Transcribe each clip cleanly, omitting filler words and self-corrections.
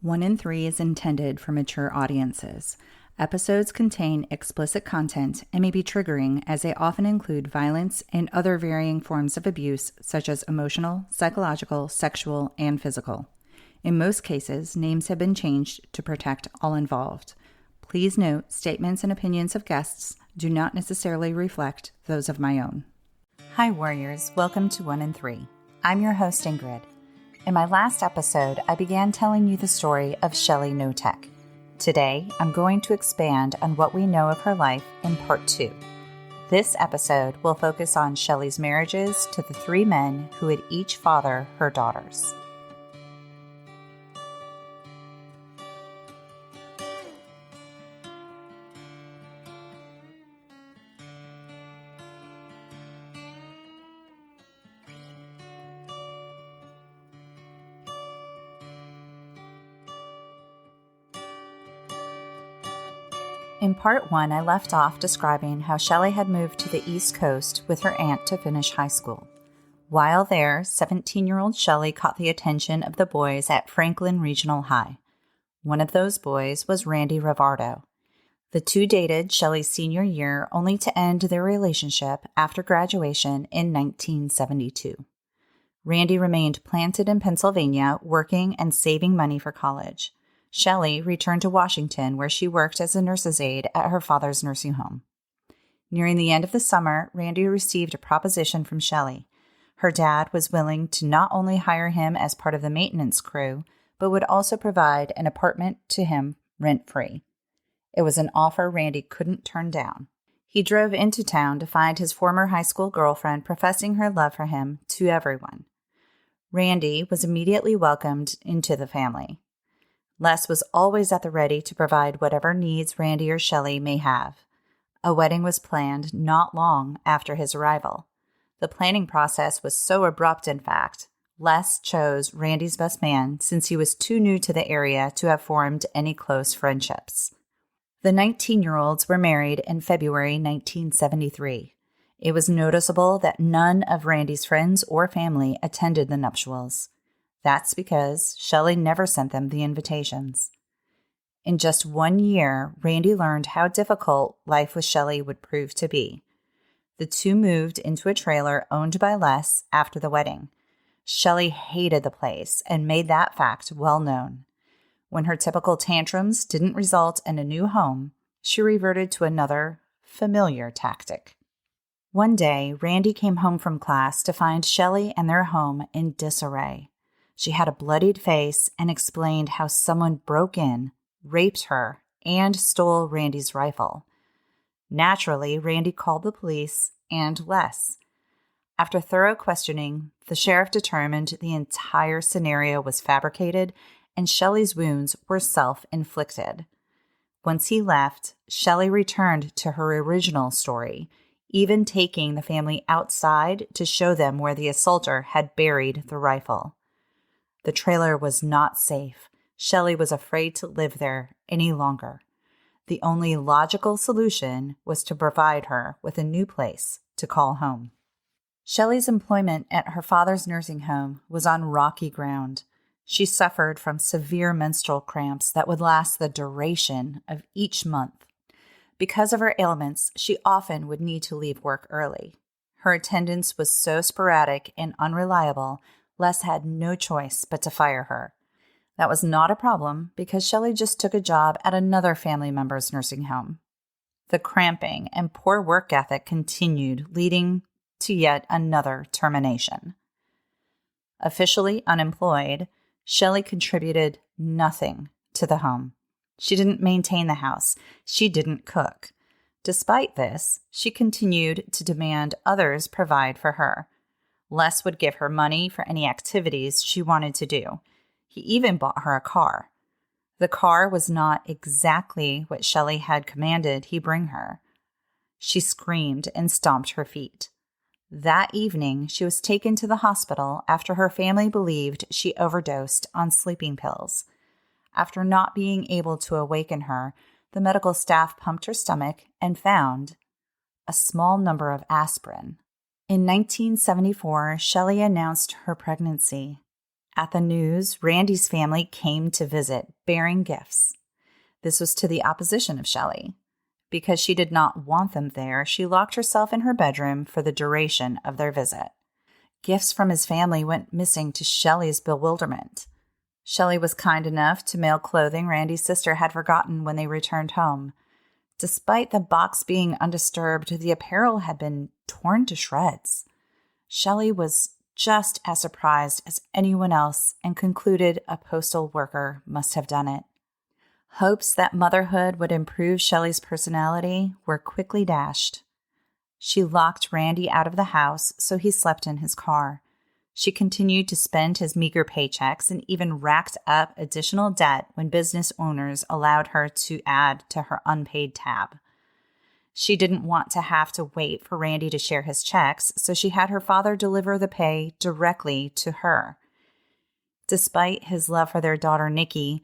1 in 3 is intended for mature audiences. Episodes contain explicit content and may be triggering as they often include violence and other varying forms of abuse such as emotional, psychological, sexual, and physical. In most cases, names have been changed to protect all involved. Please note, statements and opinions of guests do not necessarily reflect those of my own. Hi warriors, welcome to 1 in 3. I'm your host Ingrid. In my last episode, I began telling you the story of Shelly Knotek. Today, I'm going to expand on what we know of her life in part 2. This episode will focus on Shelly's marriages to the 3 men who would each father her daughters. In part 1, I left off describing how Shelly had moved to the East Coast with her aunt to finish high school. While there, 17-year-old Shelly caught the attention of the boys at Franklin Regional High. One of those boys was Randy Rivardo. The two dated Shelly's senior year only to end their relationship after graduation in 1972. Randy remained planted in Pennsylvania, working and saving money for college. Shelly returned to Washington, where she worked as a nurse's aide at her father's nursing home. Nearing the end of the summer, Randy received a proposition from Shelly. Her dad was willing to not only hire him as part of the maintenance crew, but would also provide an apartment to him rent-free. It was an offer Randy couldn't turn down. He drove into town to find his former high school girlfriend professing her love for him to everyone. Randy was immediately welcomed into the family. Les was always at the ready to provide whatever needs Randy or Shelly may have. A wedding was planned not long after his arrival. The planning process was so abrupt, in fact, Les chose Randy's best man since he was too new to the area to have formed any close friendships. The 19-year-olds were married in February 1973. It was noticeable that none of Randy's friends or family attended the nuptials. That's because Shelly never sent them the invitations. In just 1 year, Randy learned how difficult life with Shelly would prove to be. The two moved into a trailer owned by Les after the wedding. Shelly hated the place and made that fact well known. When her typical tantrums didn't result in a new home, she reverted to another familiar tactic. One day, Randy came home from class to find Shelly and their home in disarray. She had a bloodied face and explained how someone broke in, raped her, and stole Randy's rifle. Naturally, Randy called the police and Les. After thorough questioning, the sheriff determined the entire scenario was fabricated and Shelly's wounds were self-inflicted. Once he left, Shelly returned to her original story, even taking the family outside to show them where the assaulter had buried the rifle. The trailer was not safe. Shelly was afraid to live there any longer. The only logical solution was to provide her with a new place to call home. Shelly's employment at her father's nursing home was on rocky ground. She suffered from severe menstrual cramps that would last the duration of each month. Because of her ailments, she often would need to leave work early. Her attendance was so sporadic and unreliable, Les had no choice but to fire her. That was not a problem because Shelly just took a job at another family member's nursing home. The cramping and poor work ethic continued, leading to yet another termination. Officially unemployed, Shelly contributed nothing to the home. She didn't maintain the house. She didn't cook. Despite this, she continued to demand others provide for her. Les would give her money for any activities she wanted to do. He even bought her a car. The car was not exactly what Shelly had commanded he bring her. She screamed and stomped her feet. That evening, she was taken to the hospital after her family believed she overdosed on sleeping pills. After not being able to awaken her, the medical staff pumped her stomach and found a small number of aspirin. In 1974, Shelly announced her pregnancy. At the news, Randy's family came to visit, bearing gifts. This was to the opposition of Shelly. Because she did not want them there, she locked herself in her bedroom for the duration of their visit. Gifts from his family went missing to Shelly's bewilderment. Shelly was kind enough to mail clothing Randy's sister had forgotten when they returned home. Despite the box being undisturbed, the apparel had been torn to shreds. Shelly was just as surprised as anyone else and concluded a postal worker must have done it. Hopes that motherhood would improve Shelly's personality were quickly dashed. She locked Randy out of the house so he slept in his car. She continued to spend his meager paychecks and even racked up additional debt when business owners allowed her to add to her unpaid tab. She didn't want to have to wait for Randy to share his checks, so she had her father deliver the pay directly to her. Despite his love for their daughter, Nikki,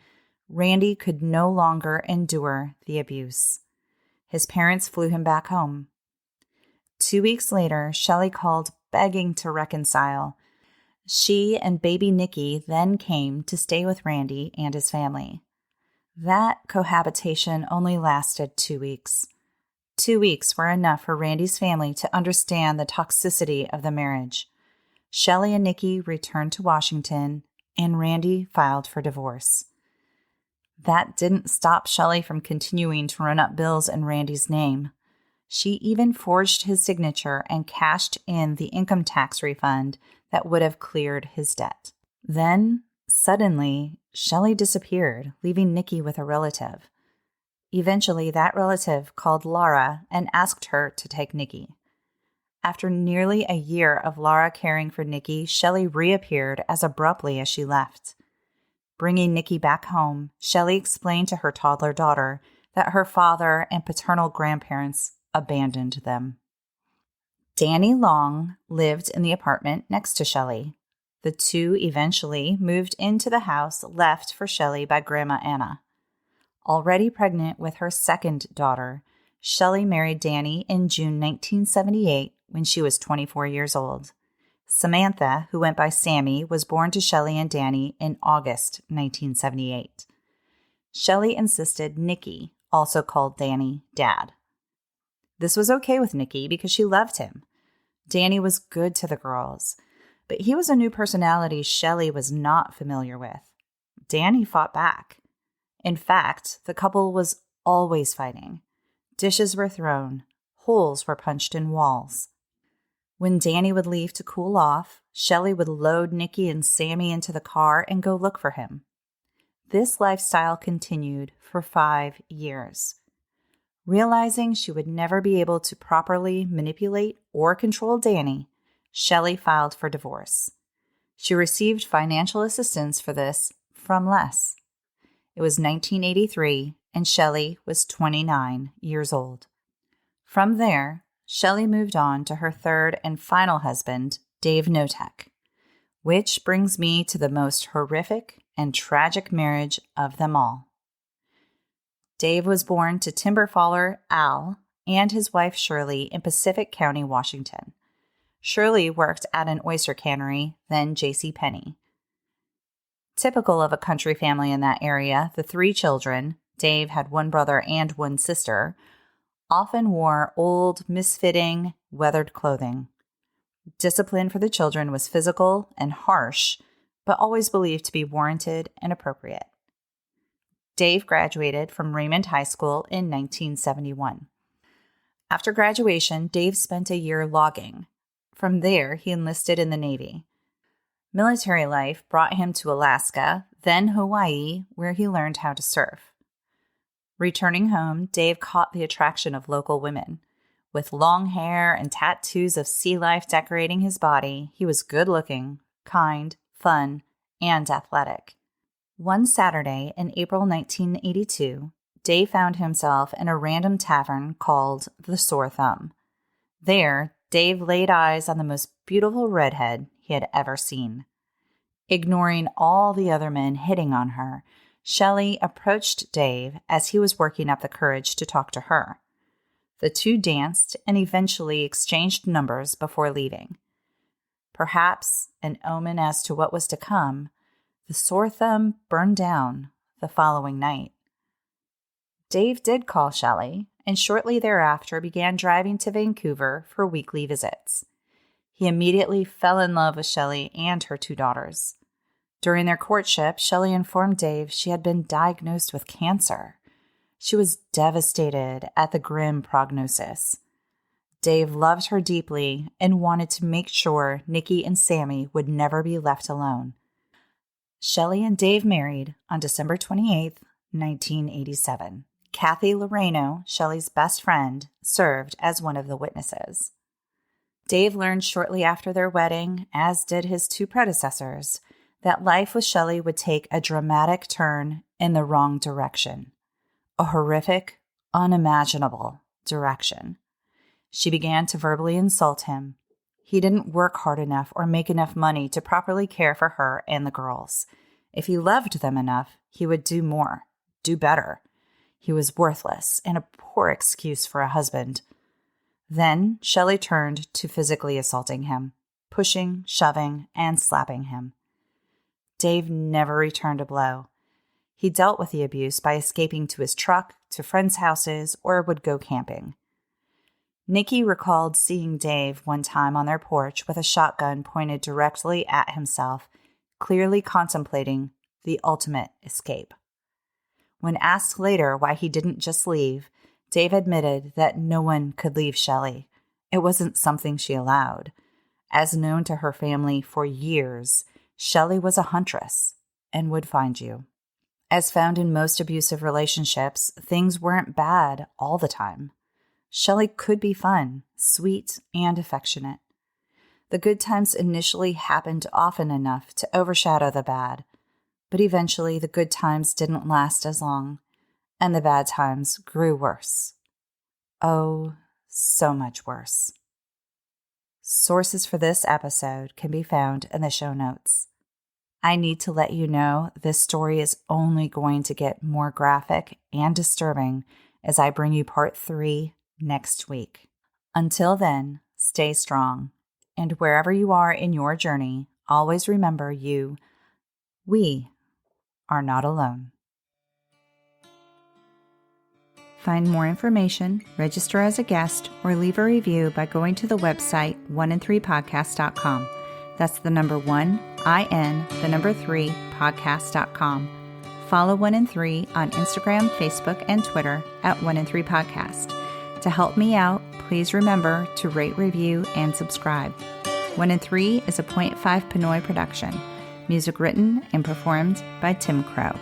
Randy could no longer endure the abuse. His parents flew him back home. 2 weeks later, Shelly called begging to reconcile. She and baby Nikki then came to stay with Randy and his family. That cohabitation only lasted 2 weeks. 2 weeks were enough for Randy's family to understand the toxicity of the marriage. Shelly and Nikki returned to Washington, and Randy filed for divorce. That didn't stop Shelly from continuing to run up bills in Randy's name. She even forged his signature and cashed in the income tax refund that would have cleared his debt. Then, suddenly, Shelly disappeared, leaving Nikki with a relative. Eventually, that relative called Laura and asked her to take Nikki. After nearly a year of Laura caring for Nikki, Shelly reappeared as abruptly as she left. Bringing Nikki back home, Shelly explained to her toddler daughter that her father and paternal grandparents abandoned them. Danny Long lived in the apartment next to Shelly. The two eventually moved into the house left for Shelly by Grandma Anna. Already pregnant with her second daughter, Shelly married Danny in June 1978 when she was 24 years old. Samantha, who went by Sammy, was born to Shelly and Danny in August 1978. Shelly insisted Nikki also called Danny Dad. This was okay with Nikki because she loved him. Danny was good to the girls, but he was a new personality Shelly was not familiar with. Danny fought back. In fact, the couple was always fighting. Dishes were thrown. Holes were punched in walls. When Danny would leave to cool off, Shelly would load Nikki and Sammy into the car and go look for him. This lifestyle continued for 5 years. Realizing she would never be able to properly manipulate or control Danny, Shelly filed for divorce. She received financial assistance for this from Les. It was 1983, and Shelly was 29 years old. From there, Shelly moved on to her third and final husband, Dave Knotek, which brings me to the most horrific and tragic marriage of them all. Dave was born to timber faller Al and his wife Shirley in Pacific County, Washington. Shirley worked at an oyster cannery, then J.C. Penney. Typical of a country family in that area, the 3 children, Dave had 1 brother and 1 sister, often wore old, misfitting, weathered clothing. Discipline for the children was physical and harsh, but always believed to be warranted and appropriate. Dave graduated from Raymond High School in 1971. After graduation, Dave spent a year logging. From there, he enlisted in the Navy. Military life brought him to Alaska, then Hawaii, where he learned how to surf. Returning home, Dave caught the attraction of local women. With long hair and tattoos of sea life decorating his body, he was good-looking, kind, fun, and athletic. One Saturday in April 1982, Dave found himself in a random tavern called the Sore Thumb. There, Dave laid eyes on the most beautiful redhead he had ever seen. Ignoring all the other men hitting on her, Shelly approached Dave as he was working up the courage to talk to her. The two danced and eventually exchanged numbers before leaving. Perhaps an omen as to what was to come, The sore thumb burned down the following night. Dave did call Shelly, and shortly thereafter began driving to Vancouver for weekly visits. He immediately fell in love with Shelly and her 2 daughters. During their courtship, Shelly informed Dave she had been diagnosed with cancer. She was devastated at the grim prognosis. Dave loved her deeply and wanted to make sure Nikki and Sammy would never be left alone. Shelly and Dave married on December 28, 1987. Kathy Loreno, Shelly's best friend, served as one of the witnesses. Dave learned shortly after their wedding, as did his 2 predecessors, that life with Shelly would take a dramatic turn in the wrong direction. A horrific, unimaginable direction. She began to verbally insult him. He didn't work hard enough or make enough money to properly care for her and the girls. If he loved them enough, he would do more, do better. He was worthless and a poor excuse for a husband. Then Shelly turned to physically assaulting him, pushing, shoving, and slapping him. Dave never returned a blow. He dealt with the abuse by escaping to his truck, to friends' houses, or would go camping. Nikki recalled seeing Dave one time on their porch with a shotgun pointed directly at himself, clearly contemplating the ultimate escape. When asked later why he didn't just leave, Dave admitted that no one could leave Shelly. It wasn't something she allowed. As known to her family for years, Shelly was a huntress and would find you. As found in most abusive relationships, things weren't bad all the time. Shelly could be fun, sweet, and affectionate. The good times initially happened often enough to overshadow the bad, but eventually the good times didn't last as long, and the bad times grew worse. Oh, so much worse. Sources for this episode can be found in the show notes. I need to let you know this story is only going to get more graphic and disturbing as I bring you part 3 next week. Until then, stay strong, and wherever you are in your journey, always remember we are not alone. Find more information, register as a guest, or leave a review by going to the website 1in3podcast.com. That's the number 1, IN, the number 3, podcast.com. Follow 1in3 on Instagram, Facebook, and Twitter at 1in3podcast. To help me out, please remember to rate, review, and subscribe. 1in3 is a .5 Pinoy production. Music written and performed by Tim Crow.